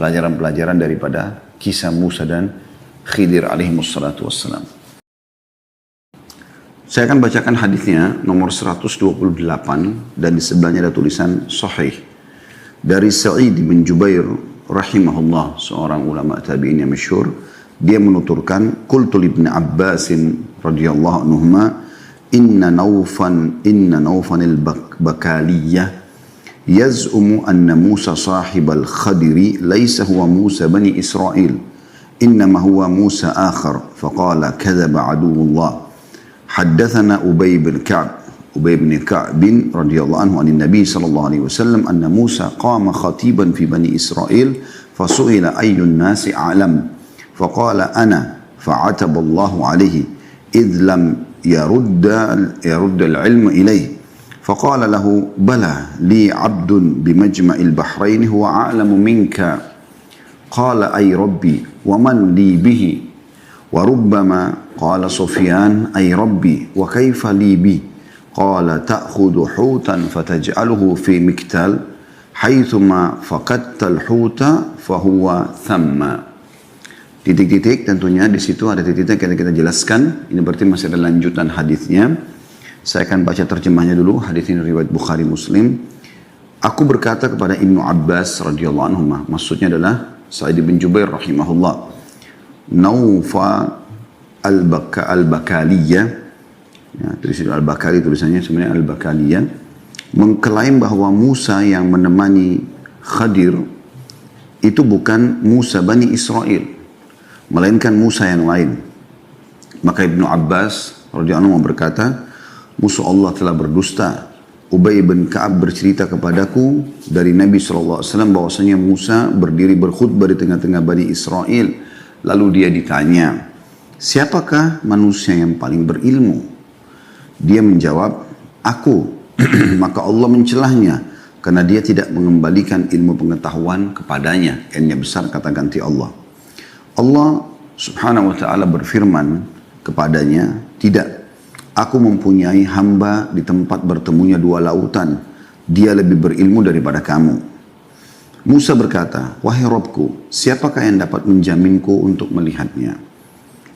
pelajaran-pelajaran daripada kisah Musa dan Khidir alaihimussalatu wassalam. Saya akan bacakan hadisnya nomor 128 dan di sebelahnya ada tulisan sahih dari Sa'id bin Jubair rahimahullah, seorang ulama tabi'in yang masyhur. Dia menuturkan, qultu li ibn Abbas radhiyallahu anhuma inna Naufan al-Bakaliyah yaz'umu anna Musa sahib al-Khadiri laysa huwa Musa bani Israel innama huwa Musa akhar faqala kadhaba aduwullah. حدثنا أبي بن كعب رضي الله عنه عن النبي صلى الله عليه وسلم أن موسى قام خطيبا في بني إسرائيل فسئل أي الناس أعلم فقال أنا فعتب الله عليه إذ لم يرد العلم إليه فقال له بلى لي عبد بمجمع البحرين هو أعلم منك قال أي ربي ومن لي به وربما قال سفيان أي ربي وكيف لي بي قال تأخذ حوتا فتجعله في مكتل حيثما فقدت الحوت فهو ثم. Titik-titik tentunya di situ ada titik-titik yang kita jelaskan. Ini berarti masih ada lanjutan hadisnya. Saya akan baca terjemahnya dulu. Hadis ini riwayat Bukhari Muslim. Aku berkata kepada Ibnu Abbas radhiyallahu anhu, maksudnya adalah Sa'id bin Jubair rahimahullah. Naufa al-Bakaliyah, ya, tulisan al-Bakali tulisannya sebenarnya al-Bakaliyah, mengklaim bahwa Musa yang menemani Khadir itu bukan Musa Bani Israel, melainkan Musa yang lain. Maka Ibnu Abbas radhiyallahu anhu berkata, musuh Allah telah berdusta. Ubay bin Ka'ab bercerita kepadaku dari Nabi SAW bahwasanya Musa berdiri berkhutbah di tengah-tengah Bani Israel. Lalu dia ditanya, siapakah manusia yang paling berilmu? Dia menjawab, aku. Maka Allah mencelahnya karena dia tidak mengembalikan ilmu pengetahuan kepadanya. N-nya besar kata ganti Allah. Allah subhanahu wa ta'ala berfirman kepadanya, tidak. Aku mempunyai hamba di tempat bertemunya dua lautan. Dia lebih berilmu daripada kamu. Musa berkata, wahai Rabbku, siapakah yang dapat menjaminku untuk melihatnya?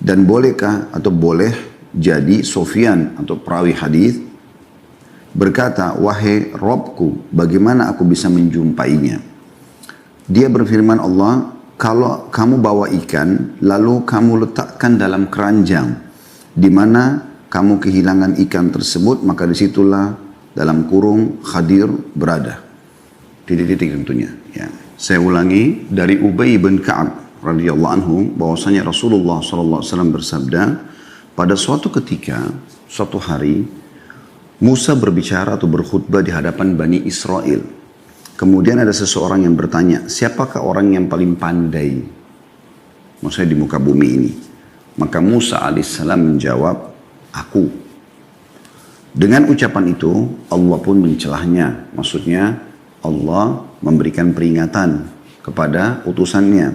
Dan bolehkah atau boleh jadi Sufyan atau perawi hadis berkata, wahai Rabbku, bagaimana aku bisa menjumpainya? Dia berfirman Allah, kalau kamu bawa ikan, lalu kamu letakkan dalam keranjang, di mana kamu kehilangan ikan tersebut, maka disitulah dalam kurung Khadir berada. Titik-titik tentunya. Ya. Saya ulangi dari Ubay bin Ka'ab radhiyallahu anhu bahwasanya Rasulullah SAW bersabda, pada suatu ketika, suatu hari, Musa berbicara atau berkhutbah di hadapan Bani Israel. Kemudian ada seseorang yang bertanya, siapakah orang yang paling pandai? Maksudnya di muka bumi ini. Maka Musa alaihissalam menjawab, aku. Dengan ucapan itu, Allah pun mencelahnya. Maksudnya, Allah memberikan peringatan kepada utusannya.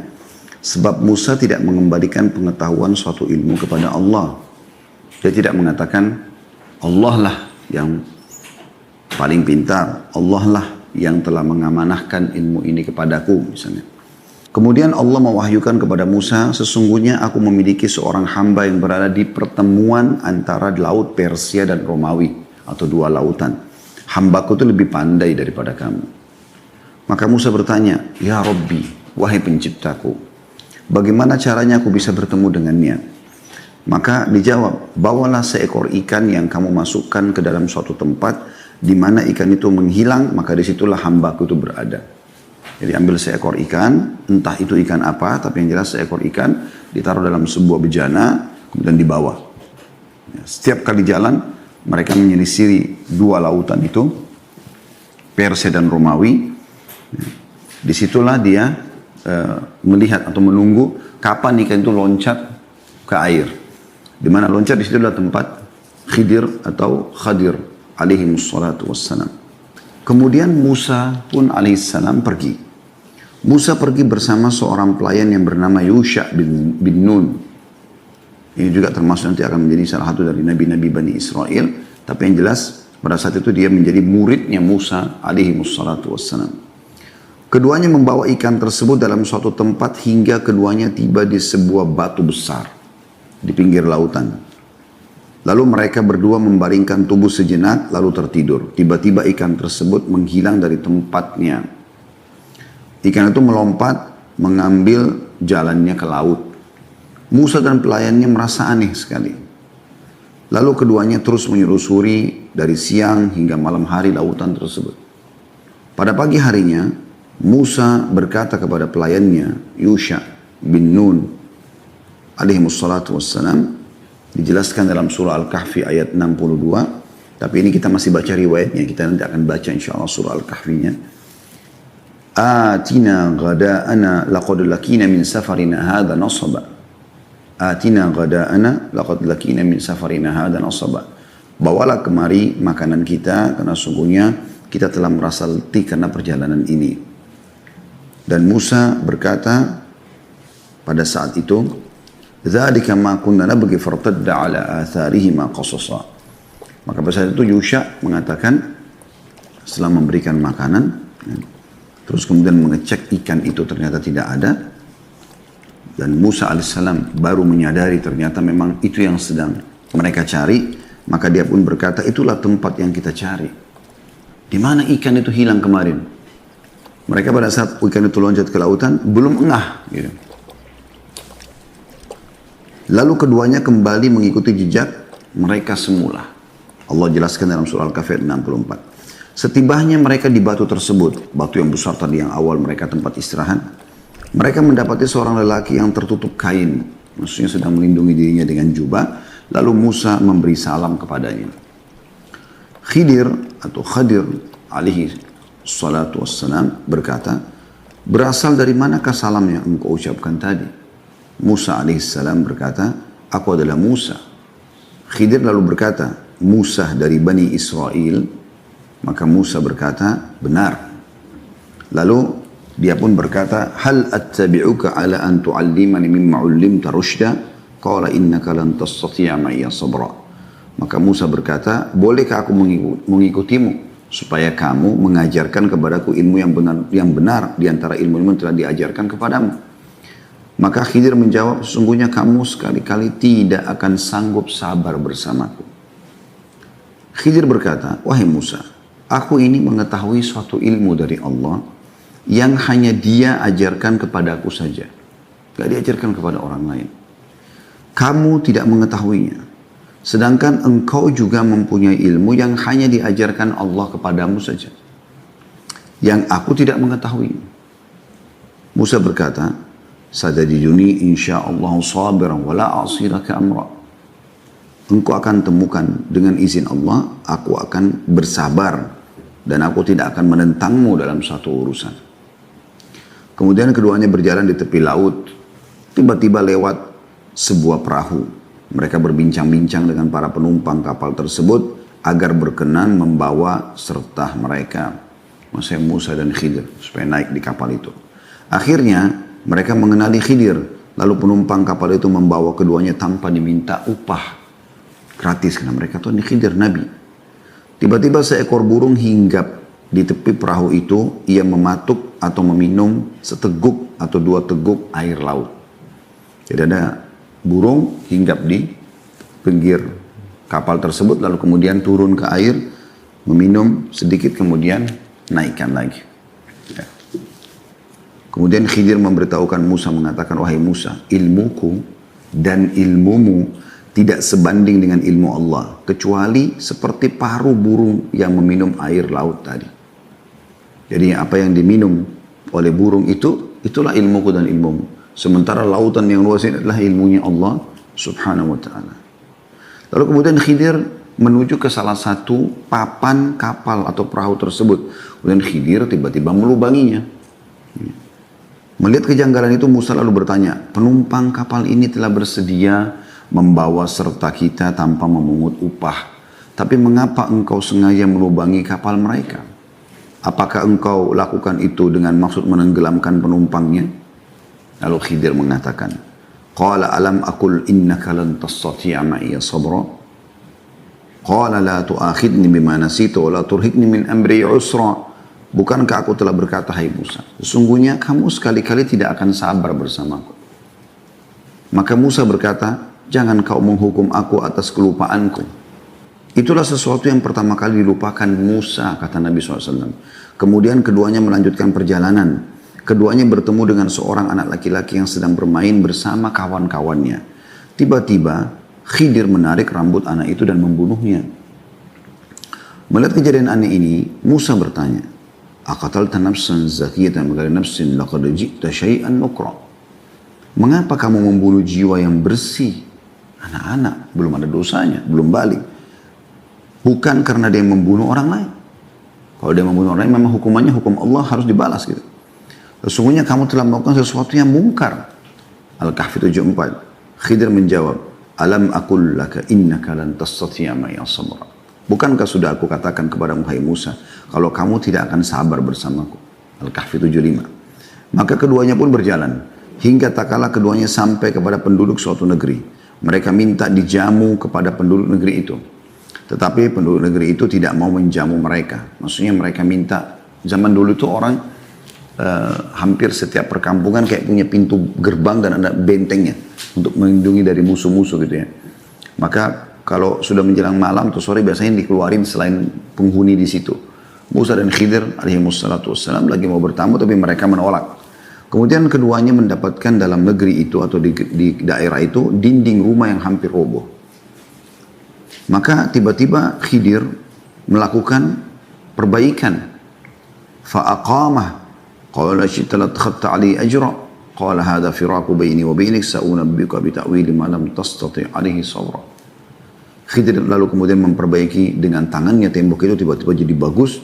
Sebab Musa tidak mengembalikan pengetahuan suatu ilmu kepada Allah. Dia tidak mengatakan, Allah lah yang paling pintar. Allah lah yang telah mengamanahkan ilmu ini kepadaku, misalnya. Kemudian Allah mewahyukan kepada Musa, sesungguhnya aku memiliki seorang hamba yang berada di pertemuan antara laut Persia dan Romawi, atau dua lautan. Hambaku itu lebih pandai daripada kamu. Maka Musa bertanya, ya Rabbi, wahai penciptaku, bagaimana caranya aku bisa bertemu dengannya? Maka dijawab, bawalah seekor ikan yang kamu masukkan ke dalam suatu tempat, di mana ikan itu menghilang, maka disitulah hambaku itu berada. Jadi ambil seekor ikan, entah itu ikan apa, tapi yang jelas seekor ikan ditaruh dalam sebuah bejana, kemudian dibawa. Setiap kali jalan, mereka menyelisiri dua lautan itu, Persia dan Romawi. Disitulah dia melihat atau menunggu kapan ikan itu loncat ke air. Di mana loncat di situ adalah tempat Khidir atau Khadir alaihi wassalatu wassalam. Kemudian Musa pun alaihissalam pergi. Musa pergi bersama seorang pelayan yang bernama Yusha bin Nun. Ini juga termasuk nanti akan menjadi salah satu dari nabi-nabi Bani Israel. Tapi yang jelas pada saat itu dia menjadi muridnya Musa alaihi wassalatu wassalam. Keduanya membawa ikan tersebut dalam suatu tempat hingga keduanya tiba di sebuah batu besar di pinggir lautan. Lalu mereka berdua membaringkan tubuh sejenak lalu tertidur. Tiba-tiba ikan tersebut menghilang dari tempatnya. Ikan itu melompat mengambil jalannya ke laut. Musa dan pelayannya merasa aneh sekali. Lalu keduanya terus menyusuri dari siang hingga malam hari lautan tersebut. Pada pagi harinya, Musa berkata kepada pelayannya, Yusha bin Nun, alaihi wassalatu wassalam, dijelaskan dalam surah Al-Kahfi ayat 62, tapi ini kita masih baca riwayatnya, kita nanti akan baca insyaAllah surah Al-Kahfinya. Atina ghada'ana laqad lakina min safarina hadha nasaba. Atina ghada'ana laqad lakina min safarina hadha nasaba. Bawalah kemari makanan kita, karena sungguhnya kita telah merasa letih karena perjalanan ini. Dan Musa berkata pada saat itu, "Dzalika ma kunna nabghi fartadda ala atharihima qasasa." Maka pada saat itu Yusha mengatakan setelah memberikan makanan, terus kemudian mengecek ikan itu ternyata tidak ada, dan Musa alaihissalam baru menyadari ternyata memang itu yang sedang mereka cari, maka dia pun berkata, itulah tempat yang kita cari. Di mana ikan itu hilang kemarin? Mereka pada saat ikan itu loncat ke lautan, belum engah. Gitu. Lalu keduanya kembali mengikuti jejak mereka semula. Allah jelaskan dalam surah Al-Kahfi 64. Setibanya mereka di batu tersebut, batu yang besar tadi yang awal mereka tempat istirahat, mereka mendapati seorang lelaki yang tertutup kain, maksudnya sedang melindungi dirinya dengan jubah, lalu Musa memberi salam kepadanya. Khidir atau Khadir alaihi salatu wassalam berkata, berasal dari manakah salam yang engkau ucapkan tadi? Musa alaihissalam berkata, aku adalah Musa. Khidir lalu berkata, Musa dari Bani Israel. Maka Musa berkata, benar. Lalu dia pun berkata, hal attabi'uka ala an tu'allimani mimma ullimta rushda? Qala innaka lan tastati'a ma'iya sabra. Maka Musa berkata, bolehkah aku mengikutimu supaya kamu mengajarkan kepadaku ilmu yang benar di antara ilmu-ilmu yang telah diajarkan kepadamu? Maka Khidir menjawab, sesungguhnya kamu sekali-kali tidak akan sanggup sabar bersamaku. Khidir berkata, wahai Musa, aku ini mengetahui suatu ilmu dari Allah yang hanya Dia ajarkan kepadaku saja, gak diajarkan kepada orang lain. Kamu tidak mengetahuinya. Sedangkan engkau juga mempunyai ilmu yang hanya diajarkan Allah kepadamu saja, yang aku tidak mengetahui. Musa berkata, Sadajiduni insya'allah sabiran wa la asiraka amra. Engkau akan temukan dengan izin Allah, aku akan bersabar dan aku tidak akan menentangmu dalam satu urusan. Kemudian keduanya berjalan di tepi laut. Tiba-tiba lewat sebuah perahu. Mereka berbincang-bincang dengan para penumpang kapal tersebut agar berkenan membawa serta mereka, maksudnya Musa dan Khidir, supaya naik di kapal itu. Akhirnya mereka mengenali Khidir, lalu penumpang kapal itu membawa keduanya tanpa diminta upah gratis, karena mereka tahu ini Khidir Nabi. Tiba-tiba seekor burung hinggap di tepi perahu itu, ia mematuk atau meminum seteguk atau dua teguk air laut. Jadi ada burung hinggap di pinggir kapal tersebut, lalu kemudian turun ke air, meminum sedikit, kemudian naikkan lagi. Ya. Kemudian Khidir memberitahukan Musa, mengatakan, wahai Musa, ilmuku dan ilmumu tidak sebanding dengan ilmu Allah, kecuali seperti paruh burung yang meminum air laut tadi. Jadi apa yang diminum oleh burung itu, itulah ilmuku dan ilmumu. Sementara lautan yang luas ini adalah ilmunya Allah subhanahu wa ta'ala. Lalu kemudian Khidir menuju ke salah satu papan kapal atau perahu tersebut. Kemudian Khidir tiba-tiba melubanginya. Melihat kejanggalan itu Musa lalu bertanya, penumpang kapal ini telah bersedia membawa serta kita tanpa memungut upah. Tapi mengapa engkau sengaja melubangi kapal mereka? Apakah engkau lakukan itu dengan maksud menenggelamkan penumpangnya? Lalu Khidir mengatakan, Qala alam aqul innaka lan tastati'a ma'iya sabra? Qala la tu'akhidni bima nasitu wa la turhikni min amri usra. Bukankah aku telah berkata, hai Musa, sesungguhnya kamu sekali-kali tidak akan sabar bersamaku. Maka Musa berkata, jangan kau menghukum aku atas kelupaanku. Itulah sesuatu yang pertama kali dilupakan Musa, kata Nabi SAW. Kemudian keduanya melanjutkan perjalanan. Keduanya bertemu dengan seorang anak laki-laki yang sedang bermain bersama kawan-kawannya. Tiba-tiba Khidir menarik rambut anak itu dan membunuhnya. Melihat kejadian aneh ini, Musa bertanya, aqatalta nafsan zakiyatan bighairi nafsin laqad ji'ta syai'an nukra. Mengapa kamu membunuh jiwa yang bersih? Anak-anak, belum ada dosanya, belum balik. Bukan karena dia membunuh orang lain. Kalau dia membunuh orang lain, memang hukumannya hukum Allah harus dibalas gitu. Sesungguhnya kamu telah melakukan sesuatu yang mungkar. Al-Kahfi 74. Khidir menjawab, alam aqul laka innaka lan tastati'a ma'iya sabra. Bukankah sudah aku katakan kepadamu, hai Musa, kalau kamu tidak akan sabar bersamaku. Al-Kahfi 75. Maka keduanya pun berjalan. Hingga tak kala keduanya sampai kepada penduduk suatu negeri. Mereka minta dijamu kepada penduduk negeri itu. Tetapi penduduk negeri itu tidak mau menjamu mereka. Maksudnya mereka minta, zaman dulu itu orang hampir setiap perkampungan kayak punya pintu gerbang dan ada bentengnya. Untuk melindungi dari musuh-musuh gitu ya. Maka kalau sudah menjelang malam atau sore biasanya dikeluarin selain penghuni di situ. Musa dan Khidir alaihimussalatu wassalam lagi mau bertamu tapi mereka menolak. Kemudian keduanya mendapatkan dalam negeri itu atau di daerah itu dinding rumah yang hampir roboh. Maka tiba-tiba Khidir melakukan perbaikan. Fa'aqamah. Qala syi'ta latkhadta 'alai ajra. Qala hadha firaku baini wa bainik sa'unabbika bita'wili ma lam tastati' 'alaihi sabra. Khidir lalu kemudian memperbaiki dengan tangannya tembok itu tiba-tiba jadi bagus.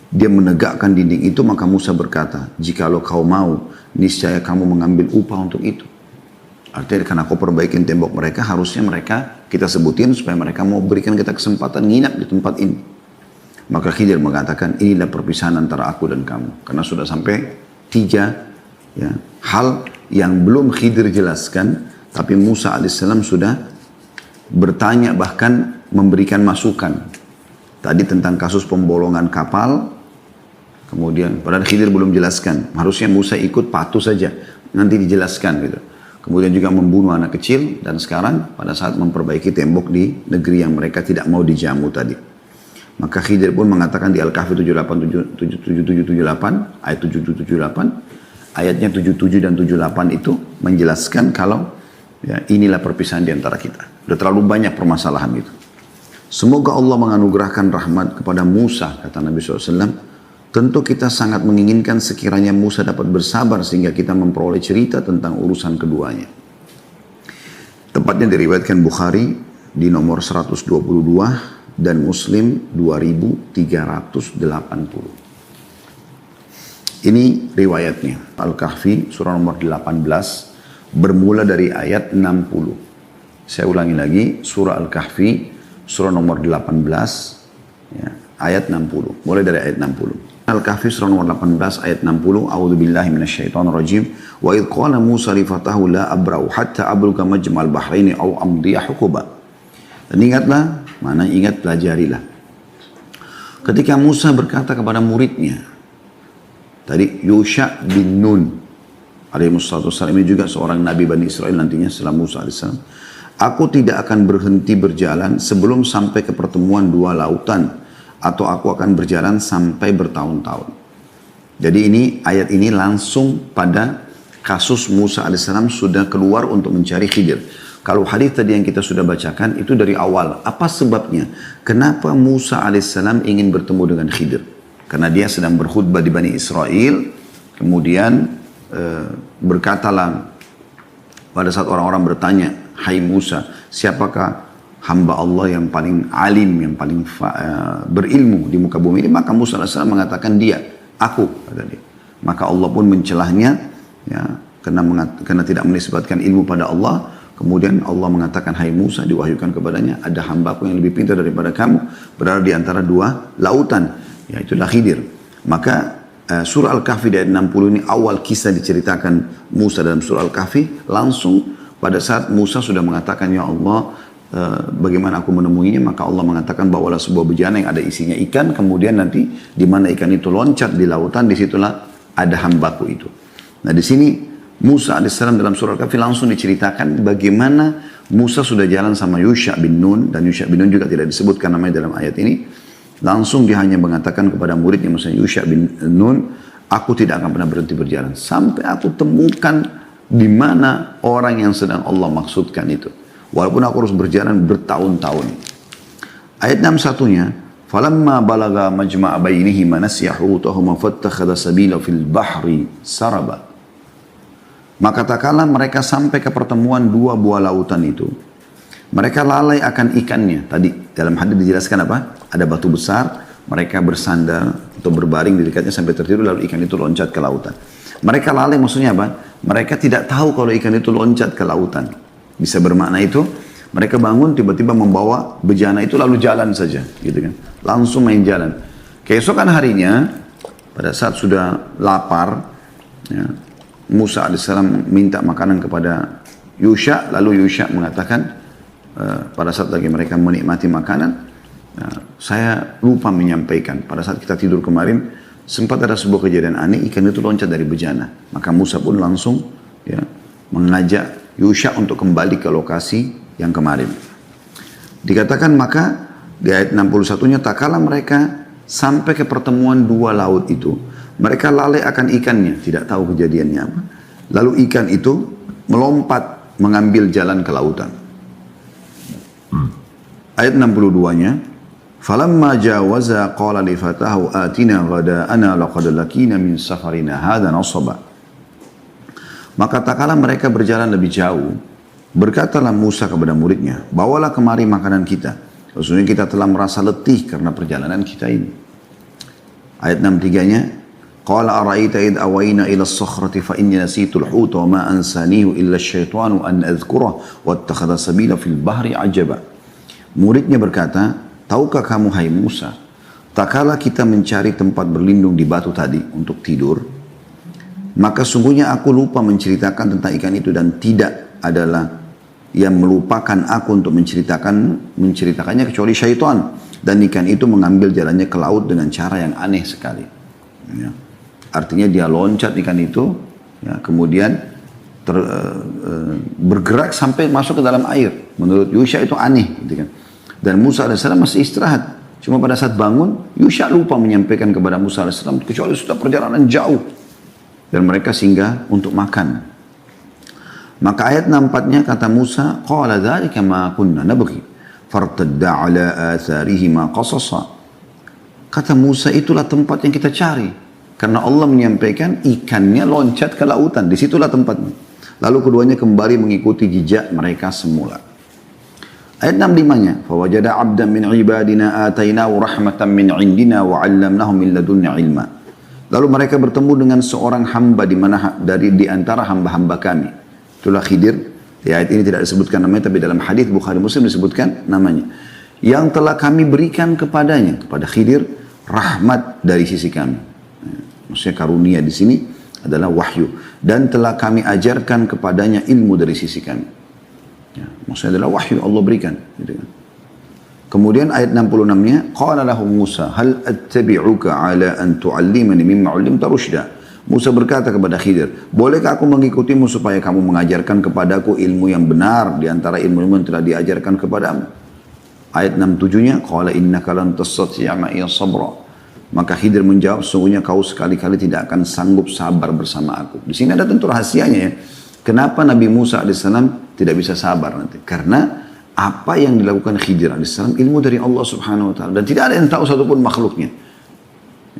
Dia menegakkan dinding itu, maka Musa berkata, jikalau kau mau, niscaya kamu mengambil upah untuk itu. Artinya karena kau perbaikin tembok mereka, harusnya mereka kita sebutin supaya mereka mau berikan kita kesempatan nginap di tempat ini. Maka Khidir mengatakan, inilah perpisahan antara aku dan kamu. Karena sudah sampai 3 ya, hal yang belum Khidir jelaskan, tapi Musa alaihissalam sudah bertanya bahkan memberikan masukan. Tadi tentang kasus pembolongan kapal, kemudian padahal Khidir belum jelaskan. Harusnya Musa ikut patuh saja, nanti dijelaskan gitu. Kemudian juga membunuh anak kecil dan sekarang pada saat memperbaiki tembok di negeri yang mereka tidak mau dijamu tadi. Maka Khidir pun mengatakan di Al-Kahfi 7778 ayat 7778 ayatnya 77 dan 78 itu menjelaskan kalau ya, inilah perpisahan di antara kita. Sudah terlalu banyak permasalahan itu. Semoga Allah menganugerahkan rahmat kepada Musa, kata Nabi SAW. Tentu kita sangat menginginkan sekiranya Musa dapat bersabar sehingga kita memperoleh cerita tentang urusan keduanya. Tepatnya diriwayatkan Bukhari di nomor 122 dan Muslim 2380. Ini riwayatnya. Al-Kahfi surah nomor 18 bermula dari ayat 60. Saya ulangi lagi, surah Al-Kahfi, surah nomor 18, ya, ayat 60. Mulai dari ayat 60. Al-Kahfi, surah nomor 18, ayat 60. A'udzu billahi minasyaitonir rajim. Wa idh qala Musa li fatahu la abra'u hatta abluga majmal bahraini aw amdiya huquba. Dan ingatlah, mana ingat pelajarilah. Ketika Musa berkata kepada muridnya, tadi Yusha bin Nun alaihissalam, ini juga seorang nabi Bani Israel nantinya setelah Musa alaihissalam. Aku tidak akan berhenti berjalan sebelum sampai ke pertemuan 2 lautan. Atau aku akan berjalan sampai bertahun-tahun. Jadi ini ayat ini langsung pada kasus Musa alaihissalam sudah keluar untuk mencari Khidir. Kalau hadis tadi yang kita sudah bacakan itu dari awal. Apa sebabnya? Kenapa Musa alaihissalam ingin bertemu dengan Khidir? Karena dia sedang berkhutbah di Bani Israel. Kemudian berkatalah pada saat orang-orang bertanya, hai Musa, siapakah hamba Allah yang paling alim, yang paling berilmu di muka bumi ini? Maka Musa AS mengatakan dia, aku, kata dia. Maka Allah pun mencelahnya, ya, karena tidak menisbatkan ilmu pada Allah. Kemudian Allah mengatakan, hai Musa, diwahyukan kepadanya, ada hambaku yang lebih pintar daripada kamu, berada di antara 2 lautan, yaitulah Khidir. Maka surah Al-Kahfi ayat 60 ini awal kisah diceritakan Musa dalam surah Al-Kahfi, langsung pada saat Musa sudah mengatakan, ya Allah, bagaimana aku menemuinya, maka Allah mengatakan bawalah sebuah bejana yang ada isinya ikan, kemudian nanti di mana ikan itu loncat di lautan, disitulah ada hambaku itu. Nah di sini Musa alaihissalam dalam surah Al-Kahfi langsung diceritakan bagaimana Musa sudah jalan sama Yusha bin Nun, dan Yusha bin Nun juga tidak disebutkan namanya dalam ayat ini. Langsung dia hanya mengatakan kepada muridnya, misalnya Yusha bin Nun, aku tidak akan pernah berhenti berjalan sampai aku temukan di mana orang yang sedang Allah maksudkan itu. Walaupun aku harus berjalan bertahun-tahun. Ayat 61-nya, "Falamma balaga majma'a bainihima nasiya hutahuma fattakhadha sabila fil bahri saraba." Maka tak kala mereka sampai ke pertemuan dua buah lautan itu, mereka lalai akan ikannya. Tadi dalam hadis dijelaskan apa? Ada batu besar, mereka bersandar atau berbaring di dekatnya sampai tertidur, lalu ikan itu loncat ke lautan. Mereka lalai maksudnya apa? Mereka tidak tahu kalau ikan itu loncat ke lautan. Bisa bermakna itu, mereka bangun tiba-tiba membawa bejana itu lalu jalan saja, gitu kan. Langsung main jalan. Keesokan harinya, pada saat sudah lapar, ya, Musa alaihissalam minta makanan kepada Yusha, lalu Yusha mengatakan, pada saat lagi mereka menikmati makanan, saya lupa menyampaikan, pada saat kita tidur kemarin, sempat ada sebuah kejadian aneh, ikan itu loncat dari bejana. Maka Musa pun langsung ya, mengajak Yusha untuk kembali ke lokasi yang kemarin. Dikatakan maka di ayat 61-nya, tak kala mereka sampai ke pertemuan dua laut itu, mereka lalai akan ikannya, tidak tahu kejadiannya apa. Lalu ikan itu melompat mengambil jalan ke lautan. Ayat 62-nya, "Falamma jawaza qala li fatahu atina ghada'ana laqad lakina min safarina hadha nasaba." Maka tak kala mereka berjalan lebih jauh, berkatalah Musa kepada muridnya, bawalah kemari makanan kita. Sesungguhnya kita telah merasa letih karena perjalanan kita ini. Ayat 63-nya, "Qala ara'aita id awayna ila as-sakhrati fa inni nasitul huta wa ma ansanihu illa asyaitanu an adhkurah wattakhadha sabila fil bahri ajaba." Muridnya berkata, tahukah kamu hai Musa, tak kala kita mencari tempat berlindung di batu tadi untuk tidur, maka sungguhnya aku lupa menceritakan tentang ikan itu, dan tidak adalah yang melupakan aku untuk menceritakannya kecuali syaitan. Dan ikan itu mengambil jalannya ke laut dengan cara yang aneh sekali. Ya. Artinya dia loncat ikan itu, ya, kemudian bergerak sampai masuk ke dalam air. Menurut Yusha itu aneh. Gitu kan. Dan Musa AS masih istirahat. Cuma pada saat bangun, Yusha lupa menyampaikan kepada Musa AS, kecuali sudah perjalanan jauh. Dan mereka singgah untuk makan. Maka ayat 64-nya kata Musa, "Qala dzalika ma kunna nabghi, fartadda ala atharihima qasasa." Kata Musa, itulah tempat yang kita cari. Karena Allah menyampaikan ikannya loncat ke lautan, disitulah tempatnya. Lalu keduanya kembali mengikuti jejak mereka semula. Ayat 65-nya, "Fawajada 'abdan min 'ibadina atainahu rahmatan min 'indina wa 'allamnahu min ladunna 'ilma." Lalu mereka bertemu dengan seorang hamba di antara hamba-hamba kami. Itulah Khidir. Di ayat ini tidak disebutkan namanya, tapi dalam hadis Bukhari Muslim disebutkan namanya. Yang telah kami berikan kepadanya, kepada Khidir, rahmat dari sisi kami. Maksudnya karunia di sini adalah wahyu. Dan telah kami ajarkan kepadanya ilmu dari sisi kami. Ya, maksudnya adalah wahyu Allah berikan. Gitu kan. Kemudian ayat 66-nya, "Qala lahu Musa, hal attabi'uka ala an tu'allimani mimma 'allimta rusyda." Musa berkata kepada Khidir, bolehkah aku mengikutimu supaya kamu mengajarkan kepadaku ilmu yang benar di antara ilmu-ilmu yang telah diajarkan kepadamu. Ayat 67-nya, "Qala innaka lan tastati'a ma'iya sabra." Maka Khidir menjawab, sungguhnya kau sekali-kali tidak akan sanggup sabar bersama aku. Di sini ada tentu rahasianya ya. Kenapa Nabi Musa alaihissalam tidak bisa sabar nanti? Karena apa yang dilakukan Khidir alaihissalam ilmu dari Allah subhanahu wa ta'ala. Dan tidak ada yang tahu satupun makhluknya.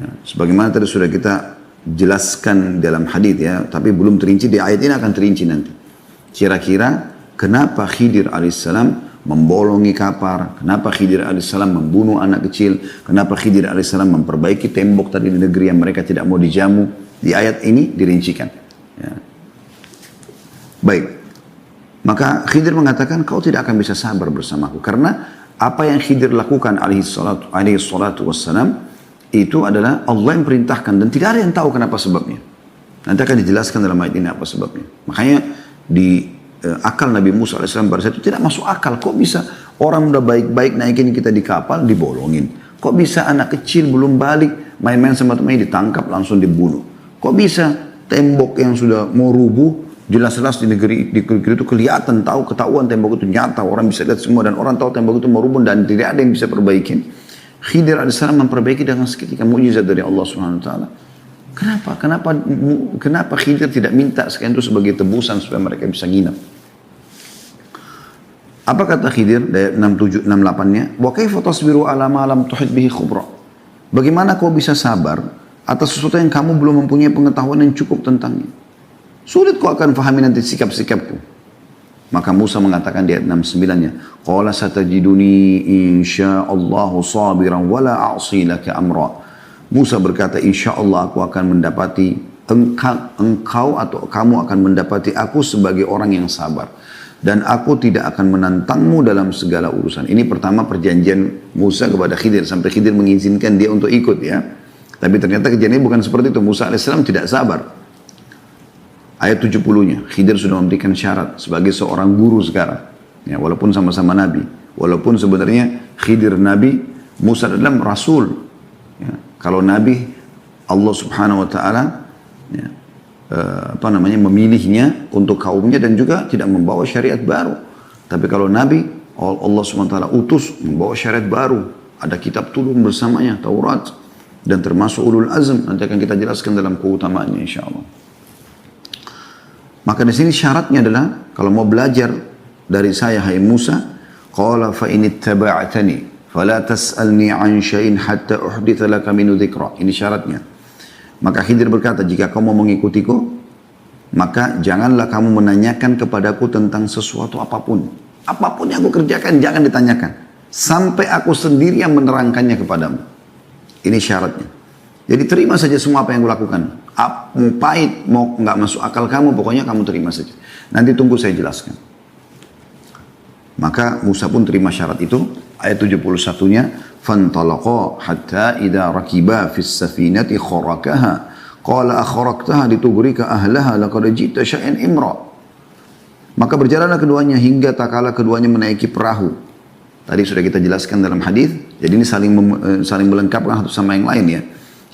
Ya, sebagaimana tadi sudah kita jelaskan dalam hadis ya. Tapi belum terinci, di ayat ini akan terinci nanti. Kira-kira kenapa Khidir alaihissalam membolongi kapar. Kenapa Khidir alaihissalam membunuh anak kecil. Kenapa Khidir alaihissalam memperbaiki tembok tadi di negeri yang mereka tidak mau dijamu. Di ayat ini dirincikan. Ya. Baik. Maka Khidir mengatakan, kau tidak akan bisa sabar bersamaku. Karena apa yang Khidir lakukan alaihi salatu wassalam, itu adalah Allah yang perintahkan. Dan tidak ada yang tahu kenapa sebabnya. Nanti akan dijelaskan dalam ayat ini apa sebabnya. Makanya di akal Nabi Musa alaihissalam pada saat itu tidak masuk akal. Kok bisa orang udah baik-baik naikin kita di kapal dibolongin? Kok bisa anak kecil belum balik main-main sama temannya ditangkap langsung dibunuh? Kok bisa tembok yang sudah mau rubuh jelas-jelas di negeri itu kelihatan, ketahuan tembok itu nyata, orang bisa lihat semua dan orang tahu tembok itu mau rubuh dan tidak ada yang bisa perbaikin. Khidir alaihissalam memperbaiki dengan seketika, mukjizat dari Allah Subhanahu wa taala. Kenapa Khidir tidak minta sekian itu sebagai tebusan supaya mereka bisa nginap? Apa kata Khidir ayat 67 68-nya? Wa kaifa tasbiru ala ma lam tuhit bihi khubra? Bagaimana kau bisa sabar atas sesuatu yang kamu belum mempunyai pengetahuan yang cukup tentangnya? Sulit kau akan fahami nanti sikap-sikapku. Maka Musa mengatakan di ayat 69-nya, qala satajiduni insyaallahu sabiran wala a'si laka amra. Musa berkata, insyaallah aku akan mendapati engkau atau kamu akan mendapati aku sebagai orang yang sabar dan aku tidak akan menantangmu dalam segala urusan. Ini pertama perjanjian Musa kepada Khidir sampai Khidir mengizinkan dia untuk ikut ya. Tapi ternyata kejadiannya bukan seperti itu. Musa alaihissalam tidak sabar. Ayat 70-nya, Khidir sudah memberikan syarat sebagai seorang guru sekarang. Ya, walaupun sama-sama Nabi. Walaupun sebenarnya Khidir Nabi, Musa adalah Rasul. Ya, kalau Nabi, Allah Subhanahu Wa Taala ya, memilihnya untuk kaumnya dan juga tidak membawa syariat baru. Tapi kalau Nabi, Allah Subhanahu Wa Taala utus membawa syariat baru. Ada kitab turun bersamanya, Taurat. Dan termasuk ulul azm. Nanti akan kita jelaskan dalam keutamaannya insyaAllah. Maka di sini syaratnya adalah kalau mau belajar dari saya hai Musa, qala fa in ittaba'tani fala tas'alni 'an syai'in hatta uhditsa laka minhu dzikra. Ini syaratnya. Maka Khidir berkata, jika kamu mau mengikutiku, maka janganlah kamu menanyakan kepadaku tentang sesuatu apapun. Apapun yang aku kerjakan jangan ditanyakan sampai aku sendiri yang menerangkannya kepadamu. Ini syaratnya. Jadi terima saja semua apa yang aku lakukan. Mau pahit, mau nggak masuk akal kamu, pokoknya kamu terima saja. Nanti tunggu saya jelaskan. Maka Musa pun terima syarat itu. Ayat 71-nya, فَانْطَلَقَا حَتَّى إِذَا رَكِبَا فِي السَّفِينَةِ خَرَكَهَا قَالَ أَخَرَقْتَهَا لِتُغْرِكَ أَهْلَهَا لَقَدْ جِئْتَ شَيْئًا إِمْرًا. Maka berjalanlah keduanya hingga tak kala keduanya menaiki perahu. Tadi sudah kita jelaskan dalam hadis. Jadi ini saling melengkapkan satu sama yang lain ya.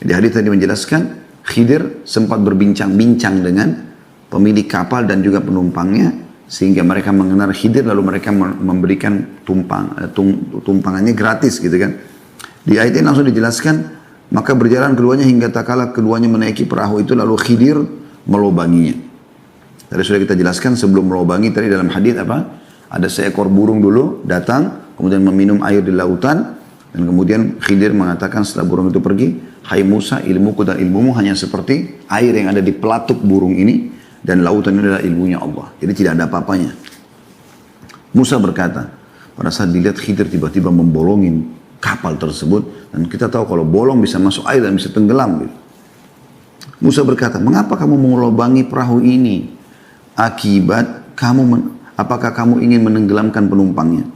Jadi hadis tadi menjelaskan Khidir sempat berbincang-bincang dengan pemilik kapal dan juga penumpangnya sehingga mereka mengenal Khidir lalu mereka memberikan tumpangannya gratis gitu kan. Di ayat ini langsung dijelaskan, maka berjalan keduanya hingga tak kala keduanya menaiki perahu itu lalu Khidir melobanginya. Tadi sudah kita jelaskan sebelum melobangi tadi dalam hadis apa? Ada seekor burung dulu datang kemudian meminum air di lautan dan kemudian Khidir mengatakan setelah burung itu pergi, hai Musa, ilmuku dan ilmumu hanya seperti air yang ada di pelatuk burung ini dan lautan ini adalah ilmunya Allah. Jadi tidak ada apa-apanya. Musa berkata, pada saat dilihat Khidir tiba-tiba membolongin kapal tersebut dan kita tahu kalau bolong bisa masuk air dan bisa tenggelam. Gitu. Musa berkata, mengapa kamu melobangi perahu ini? Akibat apakah kamu ingin menenggelamkan penumpangnya?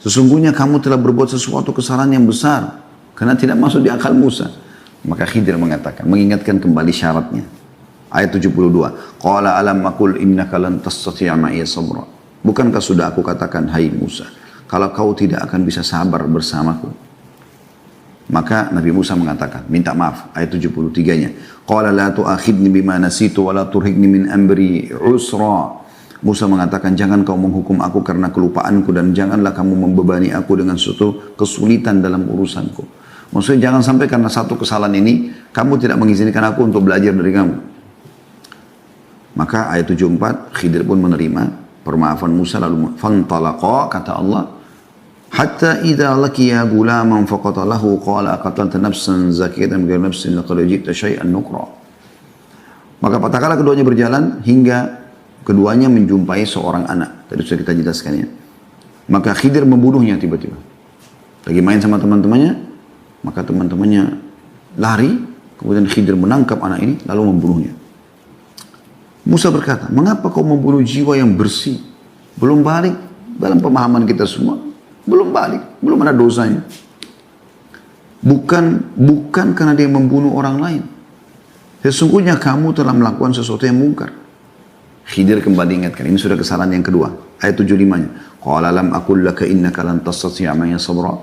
Sesungguhnya kamu telah berbuat sesuatu kesalahan yang besar karena tidak masuk di akal Musa. Maka Khidir mengatakan, mengingatkan kembali syaratnya. Ayat 72. Qala alam aqul innaka lan tastati'a ma'iya sabra. Bukankah sudah aku katakan hai Musa, kalau kau tidak akan bisa sabar bersamaku? Maka Nabi Musa mengatakan, minta maaf. Ayat 73-nya. Qala la tu'akhidni bima nasitu wa la turhiqni min amri usra. Musa mengatakan, jangan kau menghukum aku karena kelupaanku dan janganlah kamu membebani aku dengan suatu kesulitan dalam urusanku. Maksudnya jangan sampai karena satu kesalahan ini kamu tidak mengizinkan aku untuk belajar dari kamu. Maka ayat 74 Khidir pun menerima permaafan Musa lalu fantalaqa kata Allah hatta idza laqiya gulaman faqatalahu qala aqatalta nafsan zakiyatan bighayri nafsin laqad ji'ta syai'an nukra. Maka tatkala keduanya berjalan hingga keduanya menjumpai seorang anak. Tadi sudah kita jelaskan ya. Maka Khidir membunuhnya tiba-tiba. Lagi main sama teman-temannya, maka teman-temannya lari, kemudian Khidir menangkap anak ini lalu membunuhnya. Musa berkata, mengapa kau membunuh jiwa yang bersih? Belum balik dalam pemahaman kita semua. Belum balik, belum ada dosanya. Bukan karena dia membunuh orang lain. Sesungguhnya kamu telah melakukan sesuatu yang mungkar. Khidir kembali ingatkan. Ini sudah kesalahan yang kedua. Ayat 75-nya. Qala lam aqul laka innaka lan tastati'a ma'iya sabra.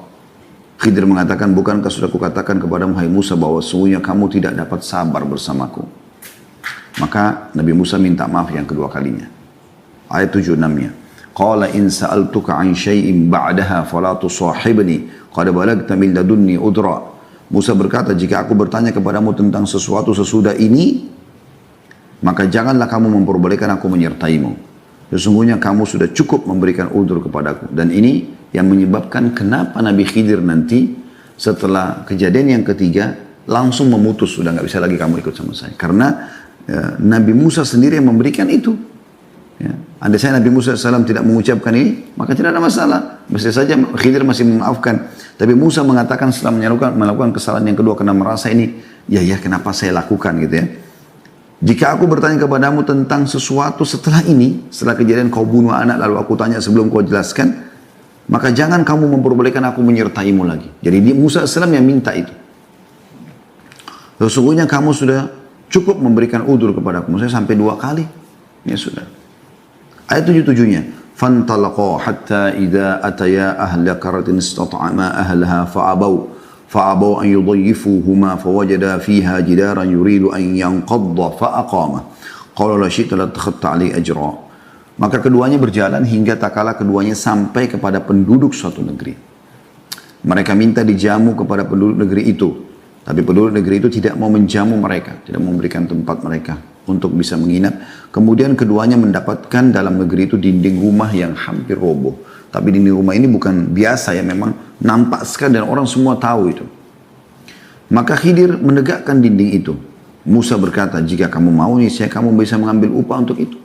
Khidir mengatakan, bukankah sudah kukatakan kepadamu hai Musa bahwa sesungguhnya kamu tidak dapat sabar bersamaku. Maka Nabi Musa minta maaf yang kedua kalinya. Ayat 76-nya. Qala in sa'altuka 'an syai'in ba'daha fala tusahibni qad balagta min ladunni udra. Musa berkata, jika aku bertanya kepadamu tentang sesuatu sesudah ini, maka janganlah kamu memperbolehkan aku menyertaimu. Sesungguhnya kamu sudah cukup memberikan udzur kepadaku. Dan ini yang menyebabkan kenapa Nabi Khidir nanti setelah kejadian yang ketiga langsung memutus, sudah nggak bisa lagi kamu ikut sama saya. Karena Nabi Musa sendiri yang memberikan itu. Ya. Andai saya Nabi Musa SAW tidak mengucapkan ini, maka tidak ada masalah. Mesti saja Khidir masih memaafkan. Tapi Musa mengatakan setelah melakukan kesalahan yang kedua, karena merasa ini, ya kenapa saya lakukan gitu ya. Jika aku bertanya kepadamu tentang sesuatu setelah ini, setelah kejadian kau bunuh anak, lalu aku tanya sebelum kau jelaskan, maka jangan kamu memperbolehkan aku menyertaimu lagi. Jadi Musa SAW yang minta itu. Sesungguhnya kamu sudah cukup memberikan udzur kepadaku. Maksudnya sampai 2 kali. Ya sudah. Ayat 77-nya. فَانْطَلَقَا حَتَّى إِذَا أَتَيَا أَهْلَ قَرْيَةٍ اسْتَطْعَمَا أَهْلَهَا فَأَبَوْا أَنْ يُضَيِّفُوهُمَا فَوَجَدَا فِيهَا جِدَارًا يُرِيدُ أَنْ يَنْقَضَّ فَأَقَامَهُ قَالَ لَا شِئْتَ لَاتَّخَذْتَ عَلَيْهِ أَجْرًا. Maka keduanya berjalan hingga tak kala keduanya sampai kepada penduduk suatu negeri. Mereka minta dijamu kepada penduduk negeri itu. Tapi penduduk negeri itu tidak mau menjamu mereka, tidak memberikan tempat mereka untuk bisa menginap. Kemudian keduanya mendapatkan dalam negeri itu dinding rumah yang hampir roboh. Tapi dinding rumah ini bukan biasa ya, memang nampak sekali dan orang semua tahu itu. Maka Khidir menegakkan dinding itu. Musa berkata, jika kamu mau nih, kamu bisa mengambil upah untuk itu.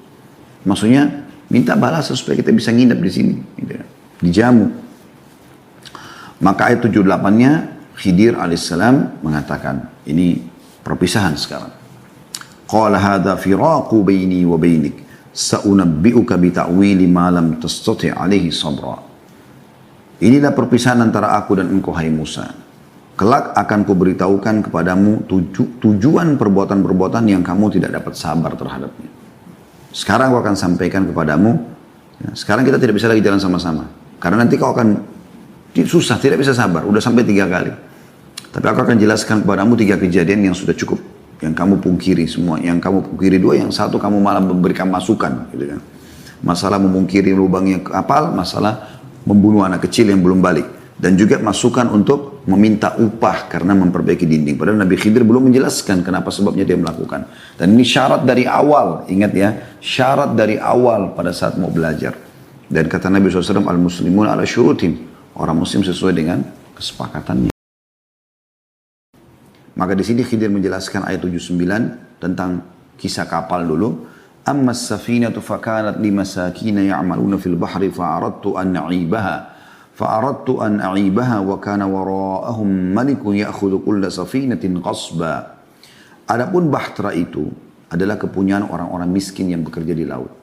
Maksudnya minta balasan supaya kita bisa nginap di sini, gitu ya. Dijamu. Maka ayat 78-nya Khidir alaihissalam mengatakan, ini perpisahan sekarang. Qala hadha firaqu baini wa bainik sa'unabbi'uka bi ta'wili ma lam tastati' alaihi sabra. Inilah perpisahan antara aku dan engkau hai Musa. Kelak akan kuberitahukan kepadamu tujuan perbuatan-perbuatan yang kamu tidak dapat sabar terhadapnya. Sekarang aku akan sampaikan kepadamu, ya, sekarang kita tidak bisa lagi jalan sama-sama. Karena nanti kau akan susah, tidak bisa sabar, udah sampai 3 kali. Tapi aku akan jelaskan kepadamu 3 kejadian yang sudah cukup. Yang kamu pungkiri semua, yang kamu pungkiri 2, yang 1 kamu malah memberikan masukan. Gitu kan. Masalah memungkiri lubangnya kapal, masalah membunuh anak kecil yang belum balik. Dan juga masukan untuk meminta upah karena memperbaiki dinding. Padahal Nabi Khidir belum menjelaskan kenapa sebabnya dia melakukan. Dan ini syarat dari awal, ingat ya, syarat dari awal pada saat mau belajar. Dan kata Nabi SAW, al-muslimun ala syurutin. Orang muslim sesuai dengan kesepakatannya. Maka di sini Khidir menjelaskan ayat 79 tentang kisah kapal dulu. Amma as-safinatu fakanat limasakina ya'maluna fil bahri fa'aradtu an a'ibaha wa kana wara'ahum malikun ya'khudhu kulla safinatin qasba. Adapun bahtera itu adalah kepunyaan orang-orang miskin yang bekerja di laut.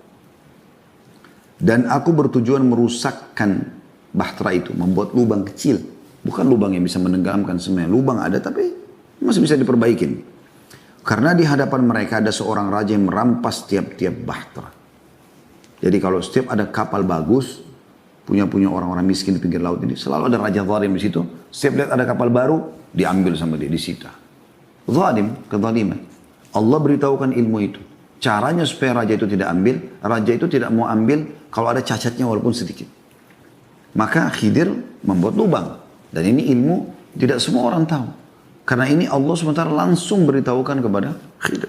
Dan aku bertujuan merusakkan bahtera itu, membuat lubang kecil. Bukan lubang yang bisa menenggelamkan semuanya. Lubang ada tapi masih bisa diperbaikin. Karena di hadapan mereka ada seorang raja yang merampas tiap-tiap bahtera. Jadi kalau setiap ada kapal bagus, punya orang-orang miskin di pinggir laut ini, selalu ada raja zalim di situ. Setiap lihat ada kapal baru, diambil sama dia, disita. Zalim, kezaliman. Allah beritahukan ilmu itu. Caranya supaya raja itu tidak ambil, raja itu tidak mau ambil kalau ada cacatnya walaupun sedikit. Maka Khidir membuat lubang. Dan ini ilmu tidak semua orang tahu. Karena ini Allah SWT langsung beritahukan kepada Khidir.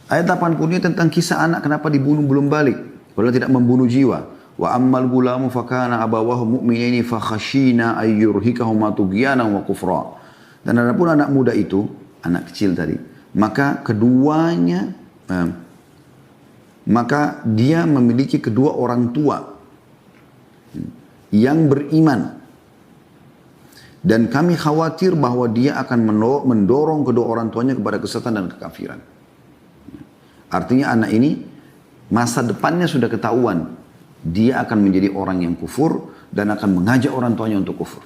Ayat 80 tentang kisah anak kenapa dibunuh belum balik. Padahal tidak membunuh jiwa. Wa ammal gulamu fakana abawahu mu'minaini fakhashina ayyurhikahuma tughyanan wa kufra. Dan adapun anak muda itu, anak kecil tadi, maka keduanya, maka dia memiliki kedua orang tua yang beriman. Dan kami khawatir bahwa dia akan mendorong kedua orang tuanya kepada kesesatan dan kekafiran. Artinya anak ini masa depannya sudah ketahuan. Dia akan menjadi orang yang kufur dan akan mengajak orang tuanya untuk kufur.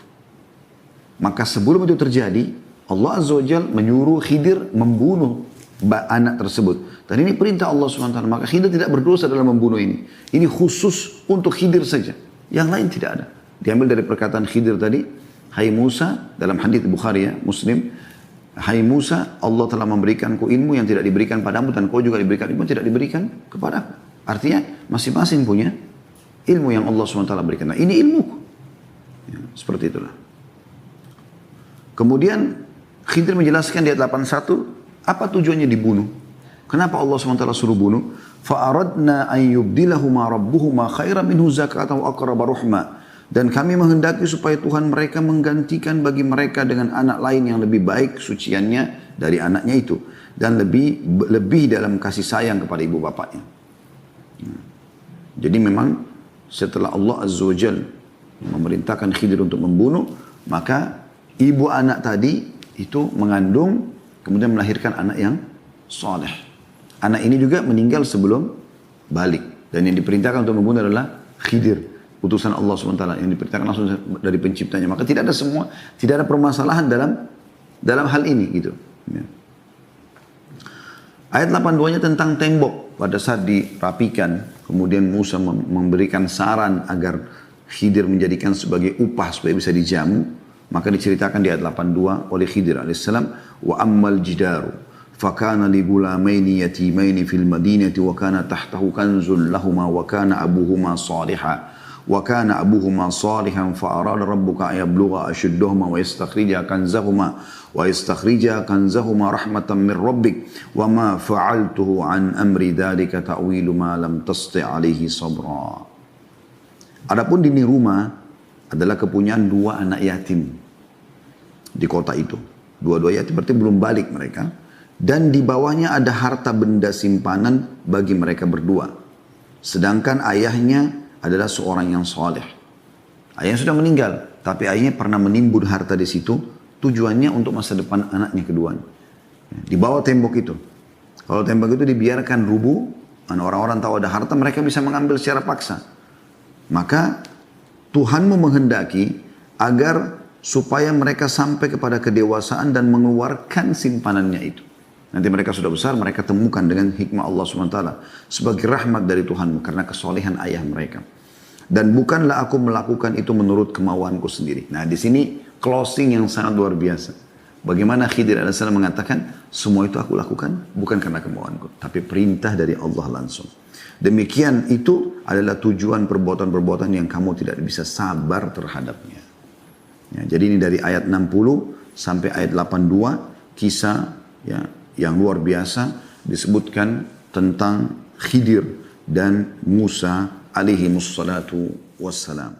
Maka sebelum itu terjadi, Allah Azza wa Jalla menyuruh Khidir membunuh anak tersebut. Dan ini perintah Allah SWT. Maka Khidir tidak berdosa dalam membunuh ini. Ini khusus untuk Khidir saja. Yang lain tidak ada. Diambil dari perkataan Khidir tadi. Hai Musa, dalam hadits Bukhari ya, Muslim. Hai Musa, Allah telah memberikanku ilmu yang tidak diberikan padamu. Dan kau juga diberikan ilmu yang tidak diberikan kepadaku. Artinya masing-masing punya ilmu yang Allah SWT berikan. Nah ini ilmuku. Ya, seperti itulah. Kemudian Khidir menjelaskan di ayat 81, apa tujuannya dibunuh? Kenapa Allah SWT suruh bunuh? فَأَرَدْنَا أَنْ يُبْدِلَهُمَا رَبُّهُمَا خَيْرًا مِنْهُ زَكَاةً وَأَقْرَبَ رُحْمًا. Dan kami menghendaki supaya Tuhan mereka menggantikan bagi mereka dengan anak lain yang lebih baik suciannya dari anaknya itu. Dan lebih dalam kasih sayang kepada ibu bapaknya. Jadi memang setelah Allah Azza wa Jal memerintahkan Khidir untuk membunuh, maka ibu anak tadi itu mengandung, kemudian melahirkan anak yang soleh. Anak ini juga meninggal sebelum balik. Dan yang diperintahkan untuk membunuh adalah Khidir, utusan Allah SWT yang diperintahkan langsung dari penciptanya. Maka tidak ada permasalahan dalam hal ini gitu. Ya. Ayat 82-nya tentang tembok. Pada saat dirapikan, kemudian Musa memberikan saran agar Khidir menjadikan sebagai upah supaya bisa dijamu. Maka diceritakan di ayat 82 oleh Khidir alaihissalam, wa ammal jidaru fakana li gulamaini yatimaini fil madinati wa kana tahtahu kanzun lahuma wa kana abuhuma salihan fa arada rabbuka ayablugha ashuddahuma wa yastakhrija kanzahuma rahmatan min rabbik wa ma fa'altuhu an amri dhalika ta'wilu ma lam tasti' alaihi sabra. Adapun dini rumah adalah kepunyaan dua anak yatim di kota itu. Dua-dua yatim berarti belum balik mereka. Dan di bawahnya ada harta benda simpanan bagi mereka berdua. Sedangkan ayahnya adalah seorang yang soleh. Ayahnya sudah meninggal, tapi ayahnya pernah menimbun harta di situ. Tujuannya untuk masa depan anaknya keduanya. Di bawah tembok itu. Kalau tembok itu dibiarkan rubuh, orang-orang tahu ada harta, mereka bisa mengambil secara paksa. Maka Tuhanmu menghendaki agar supaya mereka sampai kepada kedewasaan dan mengeluarkan simpanannya itu. Nanti mereka sudah besar, mereka temukan dengan hikmah Allah SWT sebagai rahmat dari Tuhanmu karena kesolehan ayah mereka. Dan bukanlah aku melakukan itu menurut kemauanku sendiri. Nah di sini closing yang sangat luar biasa. Bagaimana Khidir alaihissalam mengatakan, semua itu aku lakukan bukan karena kemauanku, tapi perintah dari Allah langsung. Demikian itu adalah tujuan perbuatan-perbuatan yang kamu tidak bisa sabar terhadapnya. Ya, jadi ini dari ayat 60 sampai ayat 82 kisah ya, yang luar biasa disebutkan tentang Khidir dan Musa alaihi mussalatu wassalam.